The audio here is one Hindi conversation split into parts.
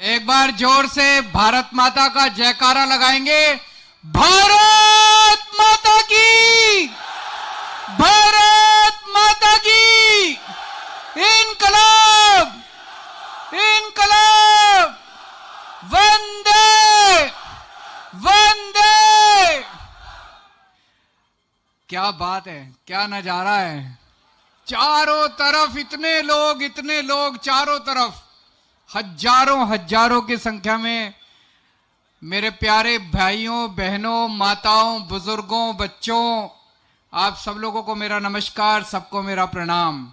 एक बार जोर से भारत माता का जयकारा लगाएंगे। भारत माता की, भारत माता की, इनकलाब, इनकलाब, वंदे वंदे। क्या बात है, क्या नजारा है। चारों तरफ इतने लोग चारों तरफ, हजारों हजारों की संख्या में मेरे प्यारे भाइयों बहनों माताओं बुजुर्गों बच्चों, आप सब लोगों को मेरा नमस्कार, सबको मेरा प्रणाम।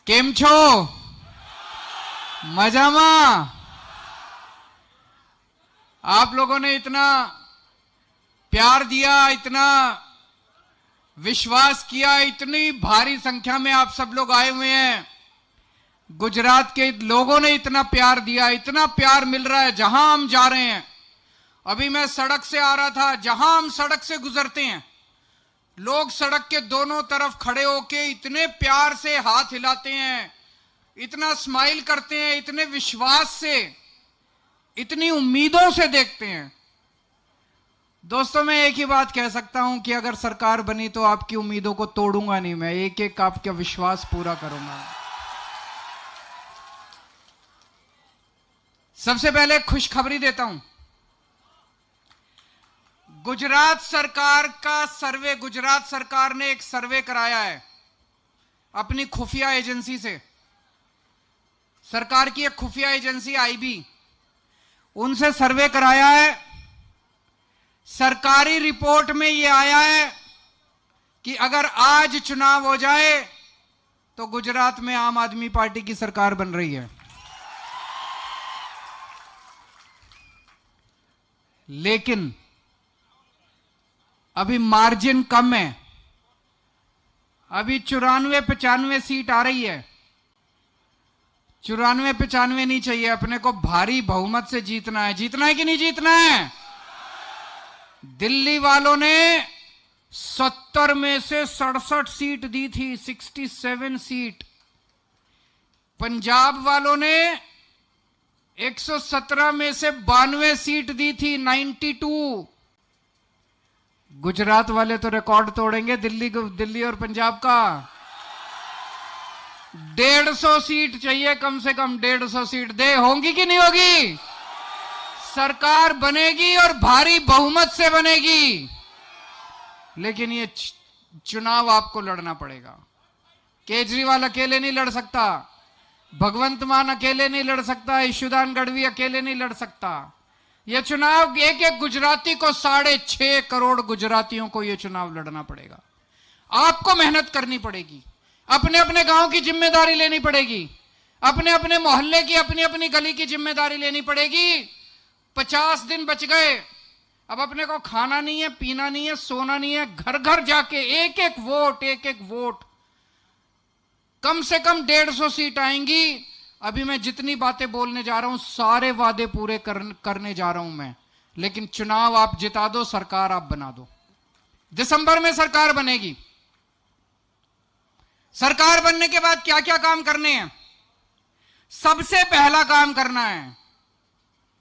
केम छो? मजामा? आप लोगों ने इतना प्यार दिया, इतना विश्वास किया, इतनी भारी संख्या में आप सब लोग आए हुए हैं। गुजरात के लोगों ने इतना प्यार दिया, इतना प्यार मिल रहा है जहां हम जा रहे हैं। अभी मैं सड़क से आ रहा था, जहां हम सड़क से गुजरते हैं लोग सड़क के दोनों तरफ खड़े होके इतने प्यार से हाथ हिलाते हैं, इतना स्माइल करते हैं, इतने विश्वास से, इतनी उम्मीदों से देखते हैं। दोस्तों, मैं एक ही बात कह सकता हूं कि अगर सरकार बनी तो आपकी उम्मीदों को तोड़ूंगा नहीं, मैं एक एक आपका विश्वास पूरा करूंगा। सबसे पहले खुशखबरी देता हूं। गुजरात सरकार का सर्वे, गुजरात सरकार ने एक सर्वे कराया है अपनी खुफिया एजेंसी से। सरकार की एक खुफिया एजेंसी आईबी, उनसे सर्वे कराया है। सरकारी रिपोर्ट में यह आया है कि अगर आज चुनाव हो जाए तो गुजरात में आम आदमी पार्टी की सरकार बन रही है। लेकिन अभी मार्जिन कम है, अभी 94-95 सीट आ रही है। 94-95 नहीं चाहिए, अपने को भारी बहुमत से जीतना है। जीतना है कि नहीं जीतना है? दिल्ली वालों ने 70 में से 67 सीट दी थी, 67 सीट। पंजाब वालों ने 117 में से 92 सीट दी थी, 92। गुजरात वाले तो रिकॉर्ड तोड़ेंगे दिल्ली और पंजाब का। 150 सीट चाहिए कम से कम, 150 सीट दे। होंगी कि नहीं होगी? सरकार बनेगी और भारी बहुमत से बनेगी। लेकिन ये चुनाव आपको लड़ना पड़ेगा। केजरीवाल अकेले नहीं लड़ सकता, भगवंत मान अकेले नहीं लड़ सकता, ईशुदान गढ़वी अकेले नहीं लड़ सकता। यह चुनाव एक एक गुजराती को, 6.5 करोड़ गुजरातियों को यह चुनाव लड़ना पड़ेगा। आपको मेहनत करनी पड़ेगी, अपने अपने गांव की जिम्मेदारी लेनी पड़ेगी, अपने अपने मोहल्ले की, अपनी अपनी गली की जिम्मेदारी लेनी पड़ेगी। 50 दिन बच गए, अब अपने को खाना नहीं है, पीना नहीं है, सोना नहीं है, घर घर जाके एक एक वोट, कम से कम 150 सीट आएंगी। अभी मैं जितनी बातें बोलने जा रहा हूं सारे वादे पूरे करने जा रहा हूं मैं। लेकिन चुनाव आप जिता दो, सरकार आप बना दो। दिसंबर में सरकार बनेगी। सरकार बनने के बाद क्या क्या काम करने हैं? सबसे पहला काम करना है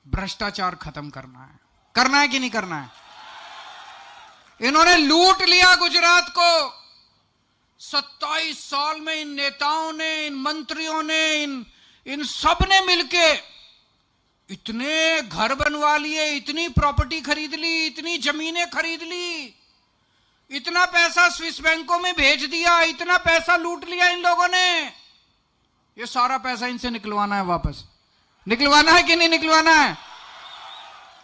भ्रष्टाचार खत्म करना है। करना है कि नहीं करना है? इन्होंने लूट लिया गुजरात को। 27 साल में इन नेताओं ने, इन मंत्रियों ने, इन सब ने मिलके इतने घर बनवा लिए, इतनी प्रॉपर्टी खरीद ली, इतनी जमीनें खरीद ली, इतना पैसा स्विस बैंकों में भेज दिया, इतना पैसा लूट लिया इन लोगों ने। ये सारा पैसा इनसे निकलवाना है वापस। निकलवाना है कि नहीं निकलवाना है?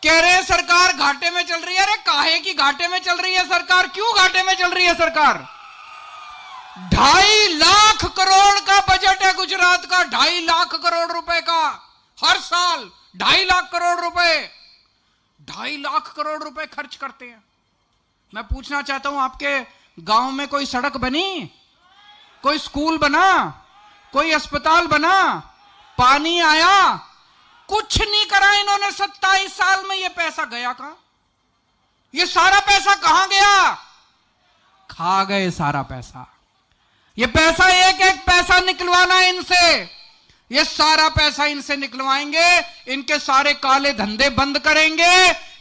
कह रहे हैं सरकार घाटे में चल रही है। अरे काहे की घाटे में चल रही है सरकार? क्यों घाटे में चल रही है सरकार? 2.5 लाख करोड़ का बजट है गुजरात का, 2.5 लाख करोड़ रुपए का हर साल। 2.5 लाख करोड़ रुपए, 2.5 लाख करोड़ रुपए खर्च करते हैं। मैं पूछना चाहता हूं, आपके गांव में कोई सड़क बनी, कोई स्कूल बना, कोई अस्पताल बना, पानी आया? कुछ नहीं करा इन्होंने 27 साल में। ये पैसा गया कहां? ये सारा पैसा कहां गया? खा गए सारा पैसा। ये पैसा, एक एक पैसा निकलवाना है इनसे। ये सारा पैसा इनसे निकलवाएंगे, इनके सारे काले धंधे बंद करेंगे,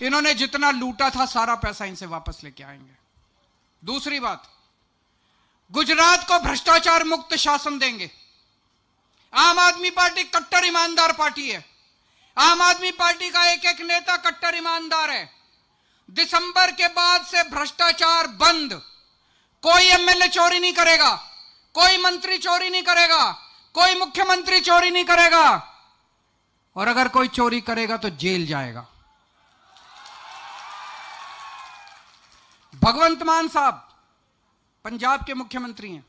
इन्होंने जितना लूटा था सारा पैसा इनसे वापस लेके आएंगे। दूसरी बात, गुजरात को भ्रष्टाचार मुक्त शासन देंगे। आम आदमी पार्टी कट्टर ईमानदार पार्टी है। आम आदमी पार्टी का एक एक नेता कट्टर ईमानदार है। दिसंबर के बाद से भ्रष्टाचार बंद। कोई एमएलए चोरी नहीं करेगा, कोई मंत्री चोरी नहीं करेगा, कोई मुख्यमंत्री चोरी नहीं करेगा, और अगर कोई चोरी करेगा तो जेल जाएगा। भगवंत मान साहब पंजाब के मुख्यमंत्री हैं।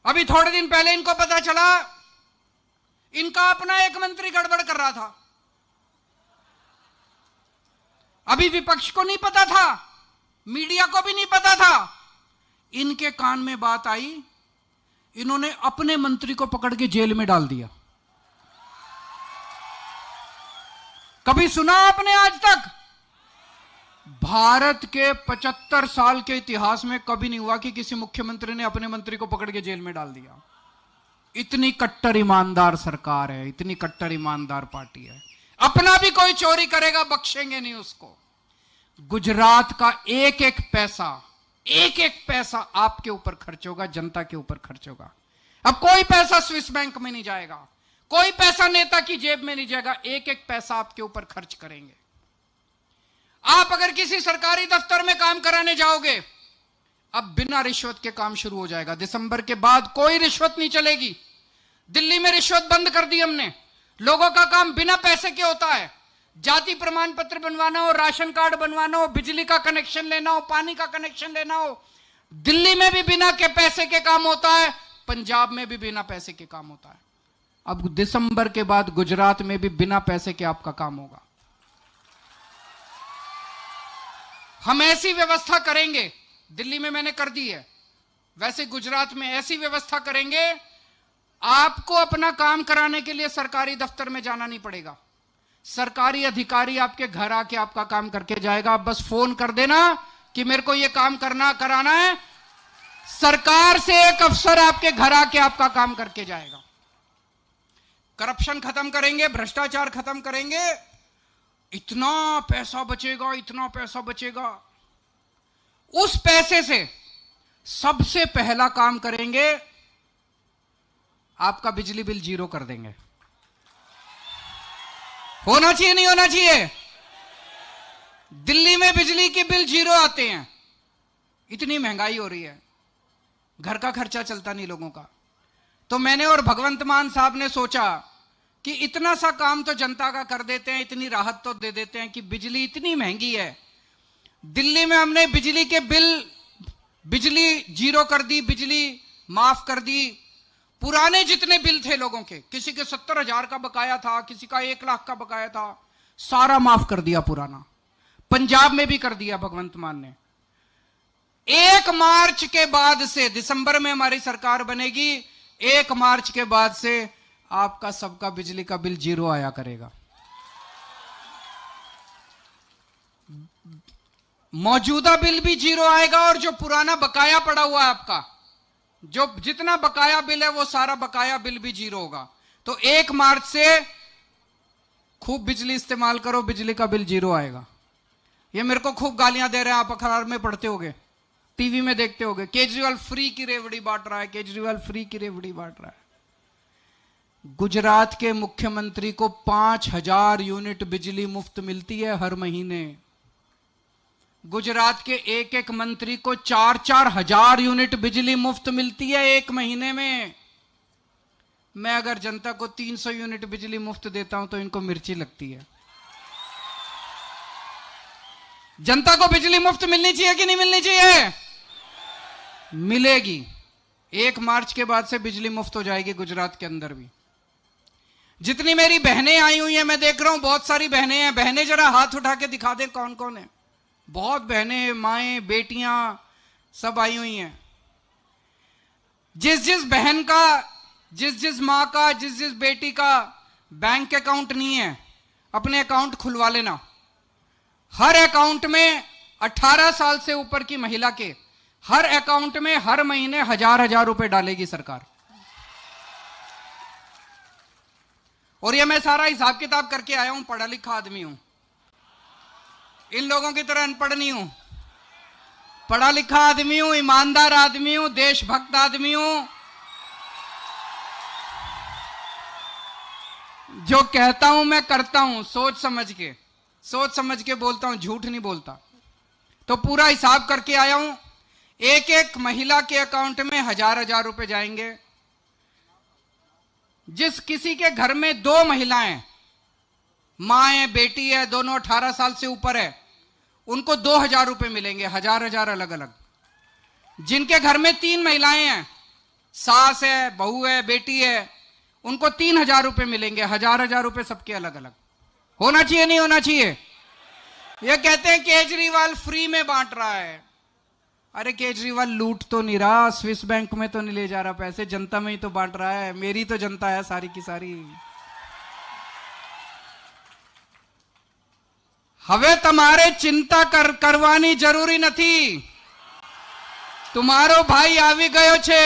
अभी थोड़े दिन पहले इनको पता चला इनका अपना एक मंत्री गड़बड़ कर रहा था। अभी विपक्ष को नहीं पता था, मीडिया को भी नहीं पता था। इनके कान में बात आई, इन्होंने अपने मंत्री को पकड़ के जेल में डाल दिया। कभी सुना आपने आज तक? भारत के 75 साल के इतिहास में कभी नहीं हुआ कि किसी मुख्यमंत्री ने अपने मंत्री को पकड़ के जेल में डाल दिया। इतनी कट्टर ईमानदार सरकार है, इतनी कट्टर ईमानदार पार्टी है। अपना भी कोई चोरी करेगा बख्शेंगे नहीं उसको। गुजरात का एक एक पैसा आपके ऊपर खर्च होगा, जनता के ऊपर खर्च होगा। अब कोई पैसा स्विस बैंक में नहीं जाएगा, कोई पैसा नेता की जेब में नहीं जाएगा, एक एक पैसा आपके ऊपर खर्च करेंगे। आप अगर किसी सरकारी दफ्तर में काम कराने जाओगे, अब बिना रिश्वत के काम शुरू हो जाएगा। दिसंबर के बाद कोई रिश्वत नहीं चलेगी। दिल्ली में रिश्वत बंद कर दी हमने। लोगों का काम बिना पैसे के होता है। जाति प्रमाण पत्र बनवाना हो, राशन कार्ड बनवाना हो, बिजली का कनेक्शन लेना हो, पानी का कनेक्शन लेना हो, दिल्ली में भी बिना के पैसे के काम होता है, पंजाब में भी बिना पैसे के काम होता है। अब दिसंबर के बाद गुजरात में भी बिना पैसे के आपका काम होगा। हम ऐसी व्यवस्था करेंगे, दिल्ली में मैंने कर दी है, वैसे गुजरात में ऐसी व्यवस्था करेंगे, आपको अपना काम कराने के लिए सरकारी दफ्तर में जाना नहीं पड़ेगा। सरकारी अधिकारी आपके घर आके आपका काम करके जाएगा। आप बस फोन कर देना कि मेरे को यह काम कराना है, सरकार से एक अफसर आपके घर आके आपका काम करके जाएगा। करप्शन खत्म करेंगे, भ्रष्टाचार खत्म करेंगे, इतना पैसा बचेगा, इतना पैसा बचेगा। उस पैसे से सबसे पहला काम करेंगे, आपका बिजली बिल जीरो कर देंगे। होना चाहिए नहीं होना चाहिए? दिल्ली में बिजली के बिल जीरो आते हैं। इतनी महंगाई हो रही है, घर का खर्चा चलता नहीं लोगों का। तो मैंने और भगवंत मान साहब ने सोचा कि इतना सा काम तो जनता का कर देते हैं, इतनी राहत तो दे देते हैं कि बिजली इतनी महंगी है। दिल्ली में हमने बिजली के बिजली जीरो कर दी, बिजली माफ कर दी। पुराने जितने बिल थे लोगों के, किसी के 70,000 का बकाया था, किसी का 1 लाख का बकाया था, सारा माफ कर दिया पुराना। पंजाब में भी कर दिया भगवंत मान ने। 1 मार्च के बाद से, दिसंबर में हमारी सरकार बनेगी, 1 मार्च के बाद से आपका सबका बिजली का बिल जीरो आया करेगा। मौजूदा बिल भी जीरो आएगा और जो पुराना बकाया पड़ा हुआ है आपका, जो जितना बकाया बिल है वो सारा बकाया बिल भी जीरो होगा। तो 1 मार्च से खूब बिजली इस्तेमाल करो, बिजली का बिल जीरो आएगा। ये मेरे को खूब गालियां दे रहे हैं, आप अखबार में पढ़ते होगे, टीवी में देखते होगे, केजरीवाल फ्री की रेवड़ी बांट रहा है, केजरीवाल फ्री की रेवड़ी बांट रहा है। गुजरात के मुख्यमंत्री को 5,000 यूनिट बिजली मुफ्त मिलती है हर महीने। गुजरात के एक एक मंत्री को 4-4 हजार यूनिट बिजली मुफ्त मिलती है एक महीने में। मैं अगर जनता को 300 यूनिट बिजली मुफ्त देता हूं तो इनको मिर्ची लगती है। जनता को बिजली मुफ्त मिलनी चाहिए कि नहीं मिलनी चाहिए? मिलेगी। 1 मार्च के बाद से बिजली मुफ्त हो जाएगी गुजरात के अंदर भी। जितनी मेरी बहनें आई हुई हैं, मैं देख रहा हूं बहुत सारी बहनें हैं, बहनें जरा हाथ उठा के दिखा दें कौन कौन है। बहुत बहनें, माएं, बेटियां सब आई हुई हैं। जिस जिस बहन का, जिस जिस मां का, जिस जिस बेटी का बैंक अकाउंट नहीं है, अपने अकाउंट खुलवा लेना। हर अकाउंट में 18 साल से ऊपर की महिला के हर अकाउंट में हर महीने 1,000 रुपए डालेगी सरकार। और ये मैं सारा हिसाब किताब करके आया हूं, पढ़ा लिखा आदमी हूं, इन लोगों की तरह अनपढ़ नहीं हूं, पढ़ा लिखा आदमी हूं, ईमानदार आदमी हूं, देशभक्त आदमी हूं। जो कहता हूं मैं करता हूं, सोच समझ के बोलता हूं, झूठ नहीं बोलता। तो पूरा हिसाब करके आया हूं। एक एक महिला के अकाउंट में 1000 रुपए जाएंगे। जिस किसी के घर में 2 महिलाएं, मां है, बेटी है, दोनों 18 साल से ऊपर है, उनको 2000 रुपए मिलेंगे, 1000 अलग अलग। जिनके घर में 3 महिलाएं हैं, सास है, बहू है, बेटी है, उनको 3000 रुपए मिलेंगे, 1000 रुपए सबके अलग अलग। होना चाहिए नहीं होना चाहिए? ये कहते हैं केजरीवाल फ्री में बांट रहा है। अरे केजरीवाल लूट तो नहीं रहा, स्विस बैंक में तो नहीं ले जा रहा पैसे, जनता में ही तो बांट रहा है। मेरी तो जनता है सारी की सारी। હવે તમારે चिंता करवानी जरूरी નથી। तुम्हारो भाई આવી ગયો છે।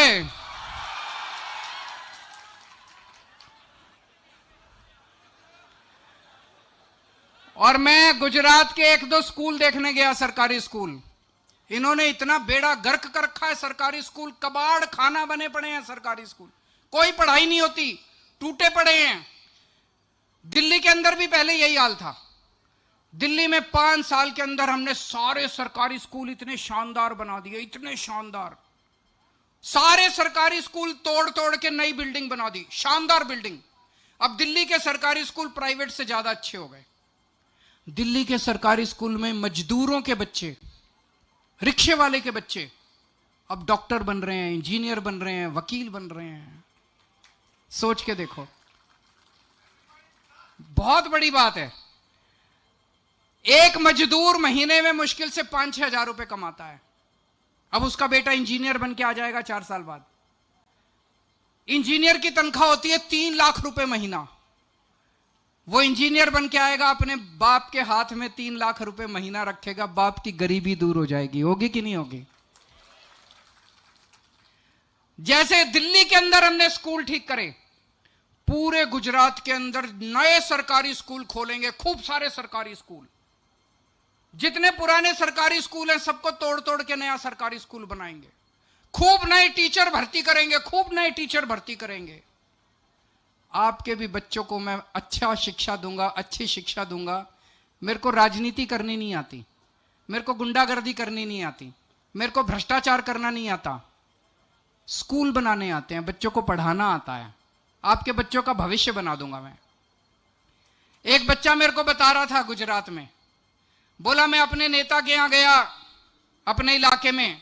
और मैं गुजरात के 1-2 स्कूल देखने गया, सरकारी स्कूल। इन्होंने इतना बेड़ा गर्क कर रखा है सरकारी स्कूल, कबाड़ खाना बने पड़े हैं सरकारी स्कूल, कोई पढ़ाई नहीं होती, टूटे पड़े हैं। दिल्ली के अंदर भी पहले यही हाल था। दिल्ली में 5 साल के अंदर हमने सारे सरकारी स्कूल इतने शानदार बना दिए, इतने शानदार। सारे सरकारी स्कूल तोड़ तोड़ के नई बिल्डिंग बना दी, शानदार बिल्डिंग। अब दिल्ली के सरकारी स्कूल प्राइवेट से ज्यादा अच्छे हो गए। दिल्ली के सरकारी स्कूल में मजदूरों के बच्चे, रिक्शे वाले के बच्चे अब डॉक्टर बन रहे हैं, इंजीनियर बन रहे हैं, वकील बन रहे हैं। सोच के देखो, बहुत बड़ी बात है। एक मजदूर महीने में मुश्किल से 5-6 हजार रुपए कमाता है। अब उसका बेटा इंजीनियर बन के आ जाएगा 4 साल बाद। इंजीनियर की तनख्वाह होती है 3 लाख रुपए महीना। वो इंजीनियर बन के आएगा, अपने बाप के हाथ में 3 लाख रुपए महीना रखेगा, बाप की गरीबी दूर हो जाएगी। होगी कि नहीं होगी? जैसे दिल्ली के अंदर हमने स्कूल ठीक करे, पूरे गुजरात के अंदर नए सरकारी स्कूल खोलेंगे, खूब सारे सरकारी स्कूल। जितने पुराने सरकारी स्कूल हैं सबको तोड़ तोड़ के नया सरकारी स्कूल बनाएंगे। खूब नए टीचर भर्ती करेंगे, खूब नए टीचर भर्ती करेंगे। आपके भी बच्चों को मैं अच्छा शिक्षा दूंगा, अच्छी शिक्षा दूंगा। मेरे को राजनीति करनी नहीं आती, मेरे को गुंडागर्दी करनी नहीं आती, मेरे को भ्रष्टाचार करना नहीं आता। स्कूल बनाने आते हैं, बच्चों को पढ़ाना आता है। आपके बच्चों का भविष्य बना दूंगा मैं। एक बच्चा मेरे को बता रहा था गुजरात में, बोला मैं अपने नेता के यहां गया अपने इलाके में।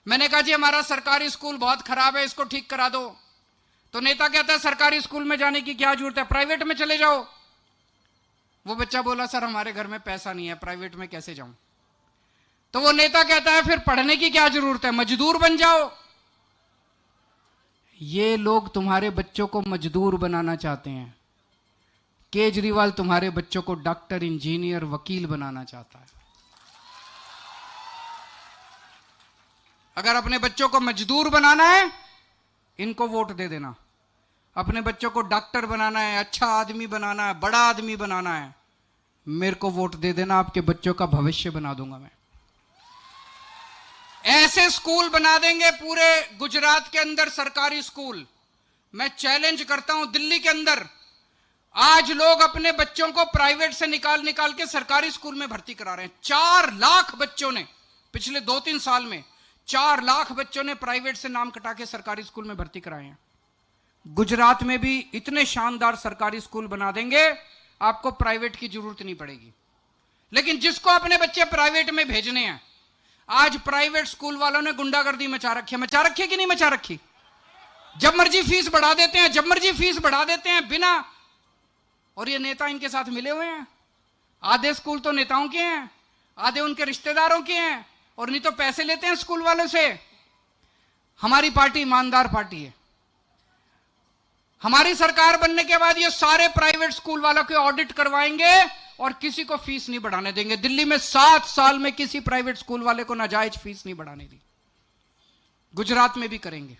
मैंने कहा जी हमारा सरकारी स्कूल बहुत खराब है, इसको ठीक करा दो। तो नेता कहता है सरकारी स्कूल में जाने की क्या जरूरत है, प्राइवेट में चले जाओ। वो बच्चा बोला सर हमारे घर में पैसा नहीं है, प्राइवेट में कैसे जाऊं। तो वो नेता कहता है फिर पढ़ने की क्या जरूरत है, मजदूर बन जाओ। ये लोग तुम्हारे बच्चों को मजदूर बनाना चाहते हैं। केजरीवाल तुम्हारे बच्चों को डॉक्टर, इंजीनियर, वकील बनाना चाहता है। अगर अपने बच्चों को मजदूर बनाना है, इनको वोट दे देना। अपने बच्चों को डॉक्टर बनाना है, अच्छा आदमी बनाना है, बड़ा आदमी बनाना है, मेरे को वोट दे देना। आपके बच्चों का भविष्य बना दूंगा मैं। ऐसे स्कूल बना देंगे पूरे गुजरात के अंदर, सरकारी स्कूल। मैं चैलेंज करता हूं, दिल्ली के अंदर आज लोग अपने बच्चों को प्राइवेट से निकाल के सरकारी स्कूल में भर्ती करा रहे हैं। 4 लाख बच्चों ने पिछले 2-3 साल में 4 लाख बच्चों ने प्राइवेट से नाम कटा के सरकारी स्कूल में भर्ती कराए हैं। गुजरात में भी इतने शानदार सरकारी स्कूल बना देंगे, आपको प्राइवेट की जरूरत नहीं पड़ेगी। लेकिन जिसको अपने बच्चे प्राइवेट में भेजने हैं, आज प्राइवेट स्कूल वालों ने गुंडागर्दी मचा रखी है कि नहीं मचा रखी? जब मर्जी फीस बढ़ा देते हैं, बिना। और ये नेता इनके साथ मिले हुए हैं। आधे स्कूल तो नेताओं के हैं, आधे उनके रिश्तेदारों के हैं, और नहीं तो पैसे लेते हैं स्कूल वालों से। हमारी पार्टी ईमानदार पार्टी है। हमारी सरकार बनने के बाद ये सारे प्राइवेट स्कूल वालों के ऑडिट करवाएंगे और किसी को फीस नहीं बढ़ाने देंगे। दिल्ली में 7 साल में किसी प्राइवेट स्कूल वाले को नाजायज फीस नहीं बढ़ाने दी। गुजरात में भी करेंगे।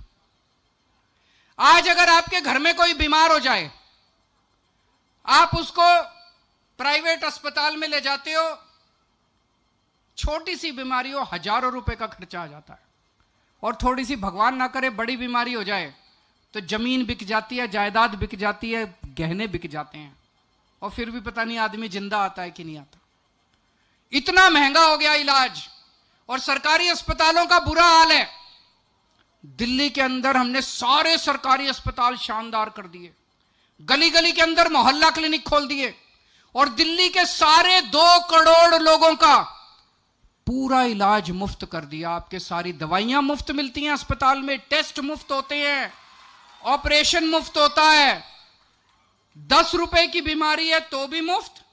आज अगर आपके घर में कोई बीमार हो जाए, आप उसको प्राइवेट अस्पताल में ले जाते हो, छोटी सी बीमारी हो, हजारों रुपए का खर्चा आ जाता है। और थोड़ी सी भगवान ना करे बड़ी बीमारी हो जाए तो जमीन बिक जाती है, जायदाद बिक जाती है, गहने बिक जाते हैं, और फिर भी पता नहीं आदमी जिंदा आता है कि नहीं आता। इतना महंगा हो गया इलाज, और सरकारी अस्पतालों का बुरा हाल है। दिल्ली के अंदर हमने सारे सरकारी अस्पताल शानदार कर दिए, गली गली के अंदर मोहल्ला क्लिनिक खोल दिए, और दिल्ली के सारे 2 करोड़ लोगों का पूरा इलाज मुफ्त कर दिया। आपके सारी दवाइयां मुफ्त मिलती हैं अस्पताल में, टेस्ट मुफ्त होते हैं, ऑपरेशन मुफ्त होता है। 10 रुपए की बीमारी है तो भी मुफ्त,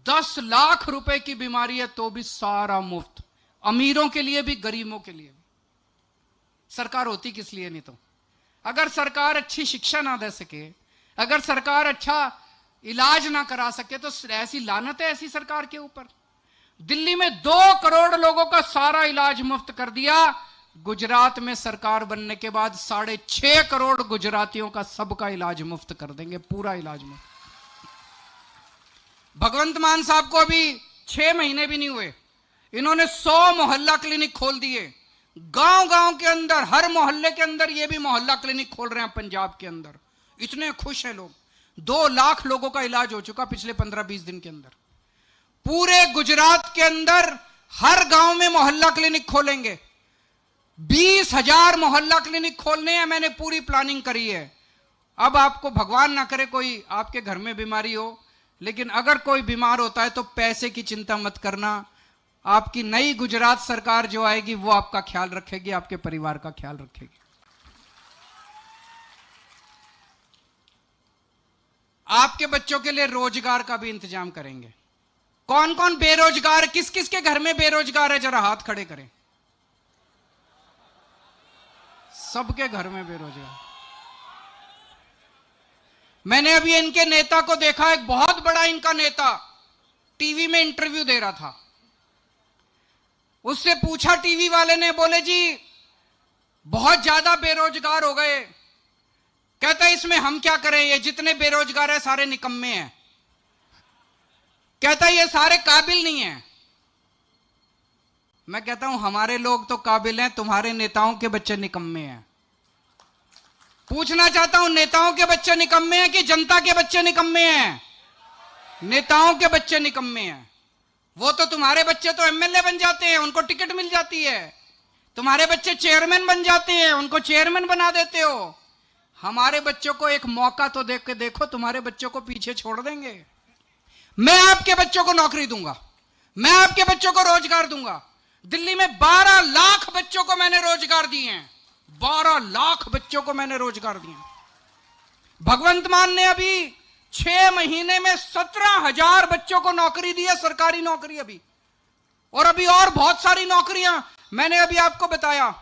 10 लाख रुपए की बीमारी है तो भी सारा मुफ्त, अमीरों के लिए भी गरीबों के लिए भी। सरकार होती किस लिए? नहीं तो अगर सरकार अच्छी शिक्षा ना दे सके, अगर सरकार अच्छा इलाज ना करा सके, तो ऐसी लानत है ऐसी सरकार के ऊपर। दिल्ली में 2 करोड़ लोगों का सारा इलाज मुफ्त कर दिया। गुजरात में सरकार बनने के बाद 6.5 करोड़ गुजरातियों का सबका इलाज मुफ्त कर देंगे, पूरा इलाज मुफ्त। भगवंत मान साहब को अभी 6 महीने भी नहीं हुए, इन्होंने 100 मोहल्ला क्लिनिक खोल दिए। गांव गांव के अंदर, हर मोहल्ले के अंदर ये भी मोहल्ला क्लिनिक खोल रहे हैं पंजाब के अंदर। इतने खुश हैं लोग। 2 लाख लोगों का इलाज हो चुका पिछले 15-20 दिन के अंदर। पूरे गुजरात के अंदर हर गांव में मोहल्ला क्लिनिक खोलेंगे। 20,000 मोहल्ला क्लिनिक खोलने हैं, मैंने पूरी प्लानिंग करी है। अब आपको भगवान ना करे कोई आपके घर में बीमारी हो, लेकिन अगर कोई बीमार होता है तो पैसे की चिंता मत करना। आपकी नई गुजरात सरकार जो आएगी वो आपका ख्याल रखेगी, आपके परिवार का ख्याल रखेगी। आपके बच्चों के लिए रोजगार का भी इंतजाम करेंगे। कौन कौन बेरोजगार, किस किस के घर में बेरोजगार है, जरा हाथ खड़े करें। सबके घर में बेरोजगार। मैंने अभी इनके नेता को देखा, एक बहुत बड़ा इनका नेता टीवी में इंटरव्यू दे रहा था। उससे पूछा टीवी वाले ने, बोले जी बहुत ज्यादा बेरोजगार हो गए। कहता है इसमें हम क्या करें, ये जितने बेरोजगार है सारे निकम्मे हैं। कहता है ये सारे काबिल नहीं हैं। मैं कहता हूं हमारे लोग तो काबिल हैं, तुम्हारे नेताओं के बच्चे निकम्मे हैं। पूछना चाहता हूं, नेताओं के बच्चे निकम्मे हैं कि जनता के बच्चे निकम्मे हैं? नेताओं के बच्चे निकम्मे हैं। वो तो तुम्हारे बच्चे तो एमएलए बन जाते हैं, उनको टिकट मिल जाती है। तुम्हारे बच्चे चेयरमैन बन जाते हैं, उनको चेयरमैन बना देते हो। हमारे बच्चों को एक मौका तो देख के देखो, तुम्हारे बच्चों को पीछे छोड़ देंगे। मैं आपके बच्चों को नौकरी दूंगा, मैं आपके बच्चों को रोजगार दूंगा। दिल्ली में 12 लाख बच्चों को मैंने रोजगार दिए हैं, 12 लाख बच्चों को मैंने रोजगार दिए। भगवंत मान ने अभी 6 महीने में 17,000 बच्चों को नौकरी दी है, सरकारी नौकरी अभी। और अभी और बहुत सारी नौकरियां मैंने अभी आपको बताया।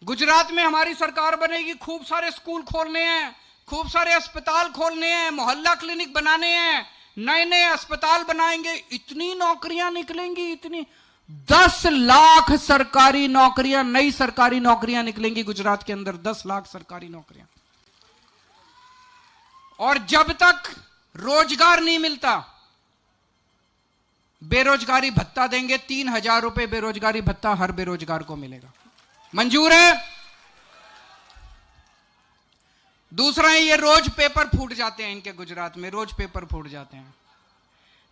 गुजरात में हमारी सरकार बनेगी, खूब सारे स्कूल खोलने हैं, खूब सारे अस्पताल खोलने हैं, मोहल्ला क्लिनिक बनाने हैं, नए नए अस्पताल बनाएंगे। इतनी नौकरियां निकलेंगी, इतनी 10 लाख सरकारी नौकरियां, नई सरकारी नौकरियां निकलेंगी गुजरात के अंदर, 10 लाख सरकारी नौकरियां। और जब तक रोजगार नहीं मिलता, बेरोजगारी भत्ता देंगे। 3,000 रुपए बेरोजगारी भत्ता हर बेरोजगार को मिलेगा। मंजूर है? दूसरा है, ये रोज पेपर फूट जाते हैं इनके गुजरात में, रोज पेपर फूट जाते हैं।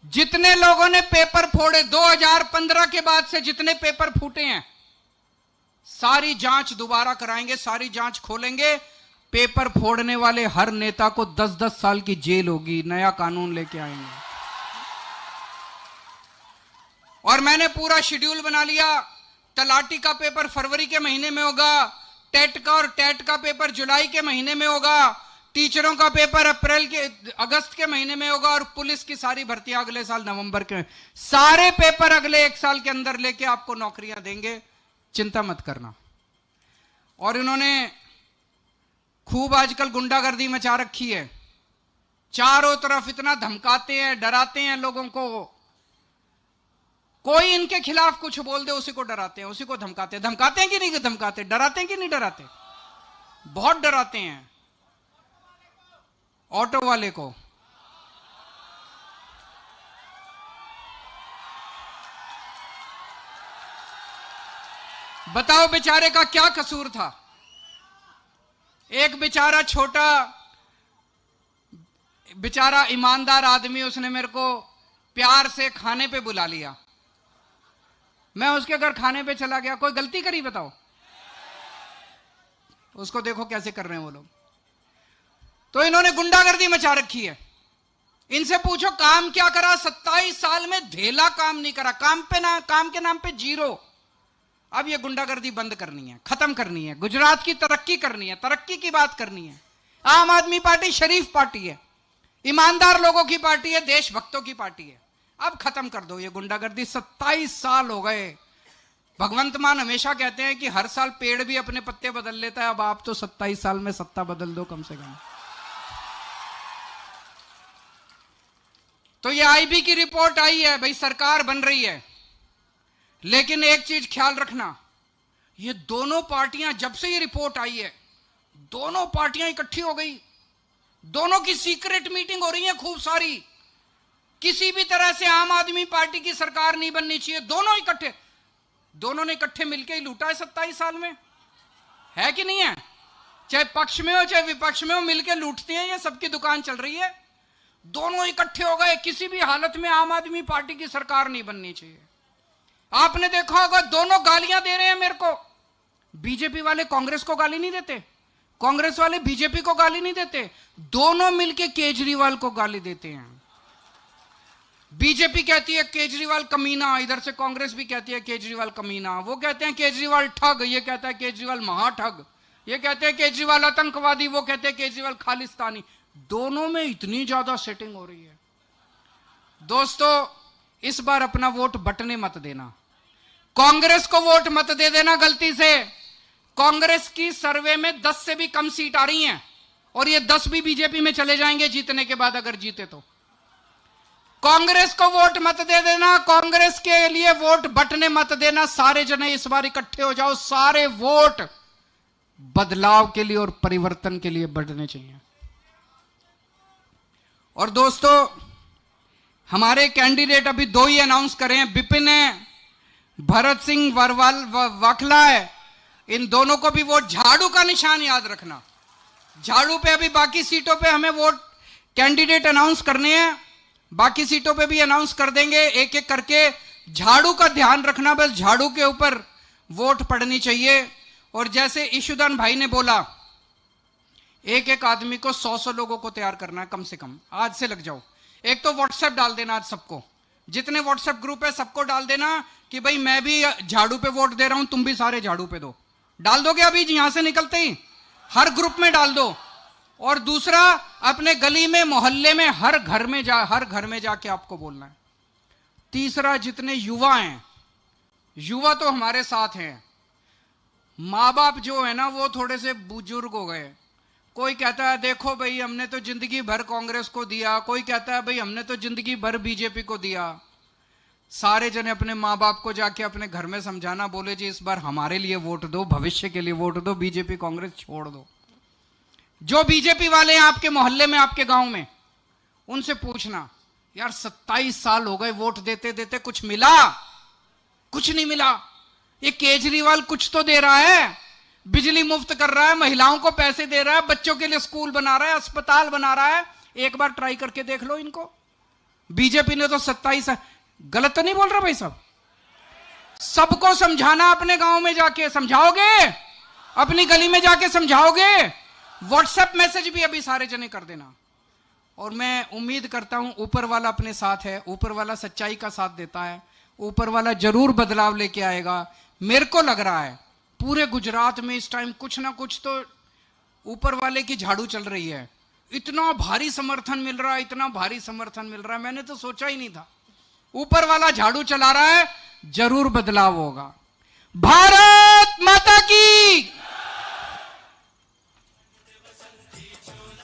जितने लोगों ने पेपर फोड़े 2015 के बाद से, जितने पेपर फूटे हैं, सारी जांच दोबारा कराएंगे, सारी जांच खोलेंगे। पेपर फोड़ने वाले हर नेता को 10-10 साल की जेल होगी, नया कानून लेके आएंगे। और मैंने पूरा शेड्यूल बना लिया। तलाटी का पेपर फरवरी के महीने में होगा, टेट का और टेट का पेपर जुलाई के महीने में होगा, टीचरों का पेपर अगस्त के महीने में होगा, और पुलिस की सारी भर्तियां अगले साल नवंबर के। सारे पेपर अगले 1 साल के अंदर लेके आपको नौकरियां देंगे, चिंता मत करना। और इन्होंने खूब आजकल गुंडागर्दी मचा रखी है, चारों तरफ इतना धमकाते हैं, डराते हैं लोगों को। कोई इनके खिलाफ कुछ बोल दे उसी को डराते हैं, उसी को धमकाते हैं। धमकाते हैं कि नहीं धमकाते? डराते हैं कि नहीं डराते? बहुत डराते हैं। ऑटो वाले को, बताओ बेचारे का क्या कसूर था। एक बेचारा छोटा बेचारा ईमानदार आदमी, उसने मेरे को प्यार से खाने पे बुला लिया। मैं उसके घर खाने पे चला गया। कोई गलती करी बताओ? उसको देखो कैसे कर रहे हैं वो लोग। तो इन्होंने गुंडागर्दी मचा रखी है। इनसे पूछो काम क्या करा? 27 साल में धेला काम नहीं करा। काम के नाम पे जीरो। अब ये गुंडागर्दी बंद करनी है, खत्म करनी है, गुजरात की तरक्की करनी है, तरक्की की बात करनी है। आम आदमी पार्टी शरीफ पार्टी है, ईमानदार लोगों की पार्टी है, देशभक्तों की पार्टी है। अब खत्म कर दो ये गुंडागर्दी। 27 साल हो गए। भगवंत मान हमेशा कहते हैं कि हर साल पेड़ भी अपने पत्ते बदल लेता है। अब आप तो 27 साल में सत्ता बदल दो कम से कम। तो ये आईबी की रिपोर्ट आई है, भाई सरकार बन रही है। लेकिन एक चीज ख्याल रखना, ये दोनों पार्टियां, जब से ये रिपोर्ट आई है, दोनों पार्टियां इकट्ठी हो गई। दोनों की सीक्रेट मीटिंग हो रही है खूब सारी। किसी भी तरह से आम आदमी पार्टी की सरकार नहीं बननी चाहिए। दोनों ने इकट्ठे मिलकर ही लूटा है 27 साल में, है कि नहीं है? चाहे पक्ष में हो चाहे विपक्ष में हो, मिलकर लूटते हैं। ये सबकी दुकान चल रही है। दोनों इकट्ठे हो गए। किसी भी हालत में आम आदमी पार्टी की सरकार नहीं बननी चाहिए। आपने देखा होगा दोनों गालियां दे रहे हैं मेरे को। बीजेपी वाले कांग्रेस को गाली नहीं देते, कांग्रेस वाले बीजेपी को गाली नहीं देते, दोनों मिलके केजरीवाल को गाली देते हैं। बीजेपी कहती है केजरीवाल कमीना, इधर से कांग्रेस भी कहती है केजरीवाल कमीना। वो कहते हैं केजरीवाल ठग, ये कहता है केजरीवाल महाठग। ये कहते हैं केजरीवाल आतंकवादी, वो कहते हैं केजरीवाल खालिस्तानी। दोनों में इतनी ज्यादा सेटिंग हो रही है। दोस्तों, इस बार अपना वोट बटने मत देना। कांग्रेस को वोट मत दे देना गलती से। कांग्रेस की सर्वे में 10 से भी कम सीट आ रही हैं और ये 10 भी बीजेपी में चले जाएंगे जीतने के बाद, अगर जीते तो। कांग्रेस को वोट मत दे देना, कांग्रेस के लिए वोट बटने मत देना। सारे जने इस बार इकट्ठे हो जाओ। सारे वोट बदलाव के लिए और परिवर्तन के लिए बटने चाहिए। और दोस्तों, हमारे कैंडिडेट अभी 2 ही अनाउंस करे हैं, विपिन है, भरत सिंह वाकला है। इन दोनों को भी वोट, झाड़ू का निशान याद रखना। झाड़ू पे अभी बाकी सीटों पे हमें वोट कैंडिडेट अनाउंस करने हैं। बाकी सीटों पे भी अनाउंस कर देंगे एक एक करके। झाड़ू का ध्यान रखना, बस झाड़ू के ऊपर वोट पड़नी चाहिए। और जैसे ईशुदान भाई ने बोला, एक एक आदमी को 100 लोगों को तैयार करना है कम से कम। आज से लग जाओ। एक तो व्हाट्सएप डाल देना आज सबको, जितने व्हाट्सएप ग्रुप है सबको डाल देना कि भाई मैं भी झाड़ू पे वोट दे रहा हूं, तुम भी सारे झाड़ू पे दो। डाल दोगे अभी यहां से निकलते ही? हर ग्रुप में डाल दो। और दूसरा, अपने गली में, मोहल्ले में, हर घर में जाके आपको बोलना है। तीसरा, जितने युवा हैं, युवा तो हमारे साथ हैं। माँ बाप जो है ना, वो थोड़े से बुजुर्ग हो गए। कोई कहता है देखो भाई हमने तो जिंदगी भर कांग्रेस को दिया, कोई कहता है भाई हमने तो जिंदगी भर बीजेपी को दिया। सारे जने अपने माँ बाप को जाके अपने घर में समझाना, बोले जी इस बार हमारे लिए वोट दो, भविष्य के लिए वोट दो, बीजेपी कांग्रेस छोड़ दो। जो बीजेपी वाले हैं आपके मोहल्ले में, आपके गांव में, उनसे पूछना यार 27 साल हो गए वोट देते देते, कुछ मिला? कुछ नहीं मिला। ये केजरीवाल कुछ तो दे रहा है, बिजली मुफ्त कर रहा है, महिलाओं को पैसे दे रहा है, बच्चों के लिए स्कूल बना रहा है, अस्पताल बना रहा है। एक बार ट्राई करके देख लो इनको। बीजेपी ने तो 27, गलत तो नहीं बोल रहा भाई साहब? सबको समझाना, अपने गांव में जाके समझाओगे, अपनी गली में जाके समझाओगे। व्हाट्सएप मैसेज भी अभी सारे जने कर देना। और मैं उम्मीद करता हूं ऊपर वाला अपने साथ है, ऊपर वाला सच्चाई का साथ देता है, ऊपर वाला जरूर बदलाव लेके आएगा। मेरे को लग रहा है पूरे गुजरात में इस टाइम कुछ ना कुछ तो ऊपर वाले की झाड़ू चल रही है। इतना भारी समर्थन मिल रहा है, इतना भारी समर्थन मिल रहा है, मैंने तो सोचा ही नहीं था। ऊपर वाला झाड़ू चला रहा है, जरूर बदलाव होगा। भारत माता की